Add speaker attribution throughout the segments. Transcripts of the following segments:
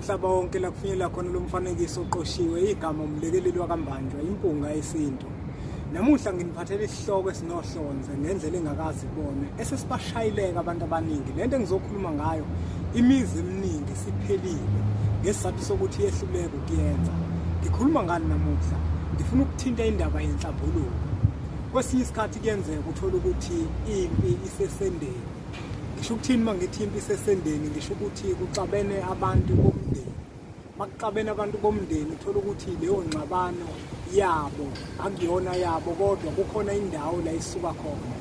Speaker 1: umhlaba wonke la kufinyela khona lo mfanekiso oqoshiwe igama umlekeleli wakambanjwa impunga yesintu. Namuhla nginiphathele isihloko esinohlonze ngendlela engakazi ibone esesibashayileka abantu abaningi. Lento engizokhuluma ngayo imizi eminingi siphelile ngesizathu sokuthi yehluleke ukuyenza. Ngikhuluma ngani namuhla? Ngifuna ukuthinta indaba yenhlambuluko. Kwesinye isikhathi kuyenzeka uthola ukuthi impi isesendeni. Ngisho ukuthini mangithi impi isesendeni ngisho ukuthi kuxabene abantu bomndeni. Makuxabene abantu bomndeni uthola ukuthi leyo ngxabano yabo akuyona yabo kodwa kukhona indawo la isuka khona.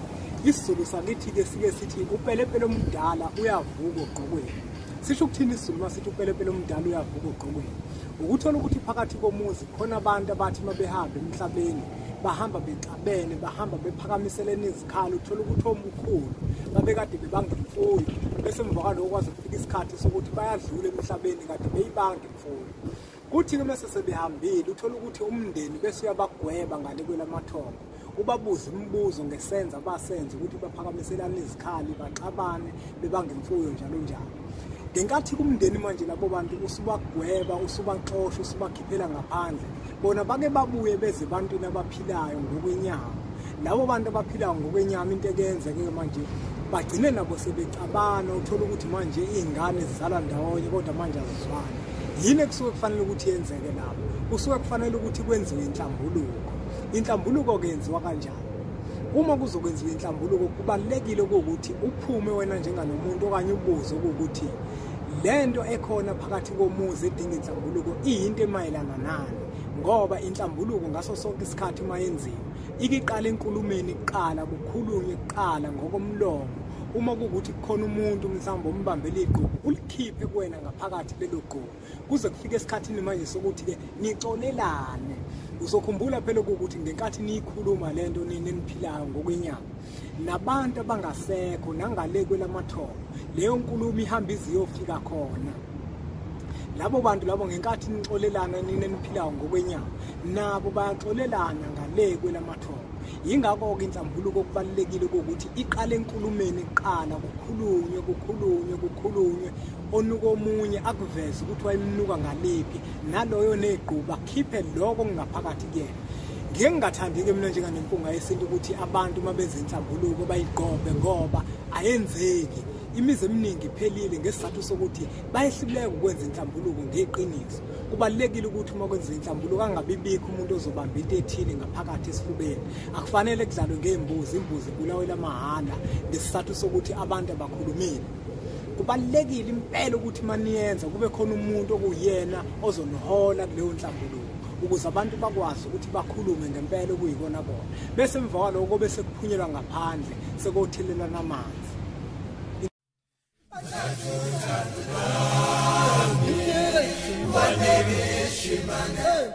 Speaker 1: Isizulu sakithi ke sike sithi upelepele omdala uyavuka ogqokweni. Sisho ukuthini isizulu masithi upelepele omdala uyavuka ogqokweni? Ukuthola ukuthi phakathi komuzi khona abantu abathi mabehamba emhlabeni bahamba bexabene bahamba bephakamiselene izikhalo uthola ukuthi omkhulu babekade bebanga imfuyo bese emva kwalokho kwaze kufika isikhathi sokuthi bayadlula emhlabeni kade beyibanga imfuyo. Kuthi ke mase sebehambile uthola ukuthi umndeni bese uyabagweba ngale kwelamathongo ubabuza imibuzo ngesenza basenze ukuthi baphakamiselane izikhali baxabane bebanga imfuyo njalo njalo. Ngenkathi kumndeni manje labo bantu usubagweba usubaxosha usubakhiphela ngaphandle bona bake babuye beze bantwini abaphilayo ngokwenyama. Labo bantu abaphilayo ngokwenyama into ekenzeke manje bagcine nabo sebexabana uthola ukuthi manje izingane zizalwa ndawonye kodwa manje azizwani. Yini ekusuke kufanele ukuthi yenzeke lapho? Kusuke kufanele ukuthi kwenziwe inhlambuluko. Inhlambuluko kenziwa kanjani? Uma kuzokwenziwa inhlambuluko kubalekile ukuthi uphume wena njenganomuntu okanye ubuze ukuthi lento ekhona phakathi komuzi edinga inhlambuluko iyinto emayelana nani, ngoba inhlambuluko ngaso sonke isikhathi mayenziwa ikiqala enkulumeni kuqala kukhulunywe kuqala ngokomlomo. Uma kukuthi kukhona umuntu mhlawumbe ombambele iqhubu ulikhiphe kuwena ngaphakathi lelo qhubu kuze kufike esikhathini manje sokuthi ke nicolelane. Uzokhumbula phela ukuthi ngenkathi niyikhuluma lento neniphilayo ngokwenyama nabantu abangasekho nangale kwelamathongo leyo nkulumo ihamba iziyofika khona. Labo bantu labo ngenkathi nicolelana neniphilayo ngokwenyama nabo bayaxolelana ngale kwelamathongo. Yingakho ke inhlambuluko kubalekile ukuthi iqale enkulumeni kuqala kukhulunywe onuka omunye akuveze ukuthi wayimnuka ngalephi naloyo neqhuba akhiphe lokho kungaphakathi kuyena. Ngeke ngingathandi ke mina njenganempunga yesintu ukuthi abantu mabenza inhlambuluko bayigqobe ngoba ayenzeki. Imizi eminingi iphelile ngesizathu sokuthi bayehluleka ukwenza inhlambuluko ngeqiniso. Kubalekile ukuthi uma kwenza inhlambuluko angabibikho umuntu ozobamba into ethile ngaphakathi esifubeni. Akufanele kudlalwe ngeembuzi, imbuzi ibulawela mahala ngesizathu sokuthi abantu abakhulumile. Kubalekile impela ukuthi maniyenza kube khona umuntu okuyena ozonihola kuleyo nhlambuluko ukuze abantu bakwazi ukuthi bakhulume ngempela okuyikona kona. Bese emva kwalokho bese kuphunyelwa ngaphandle sekothelelana amanzi.
Speaker 2: Shimane,